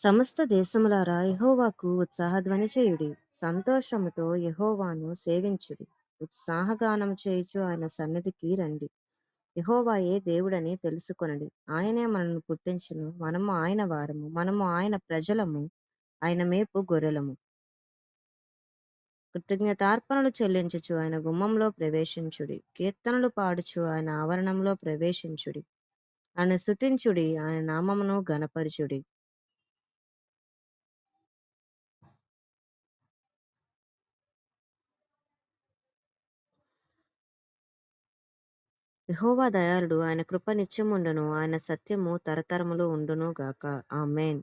సమస్త దేశములారా యెహోవాకు ఉత్సాహధ్వని చేయుడి. సంతోషముతో యెహోవాను సేవించుడి. ఉత్సాహగానము చేయుచు ఆయన సన్నిధికి రండి. యెహోవాయే దేవుడని తెలుసుకొనుడి. ఆయనే మనల్ని పుట్టించును. మనము ఆయన వారము. మనము ఆయన ప్రజలము. ఆయన మేపు గొర్రెలము. కృతజ్ఞతార్పణలు చెల్లించుచు ఆయన గుమ్మంలో ప్రవేశించుడి. కీర్తనలు పాడుచు ఆయన ఆవరణంలో ప్రవేశించుడి. ఆయన స్తుతించుడి. ఆయన నామమును ఘనపరచుడి. యెహోవా దయాళుడు. ఆయన కృప నిత్యముండును. ఆయన సత్యము తరతరములు ఉండును గాక. ఆమేన్.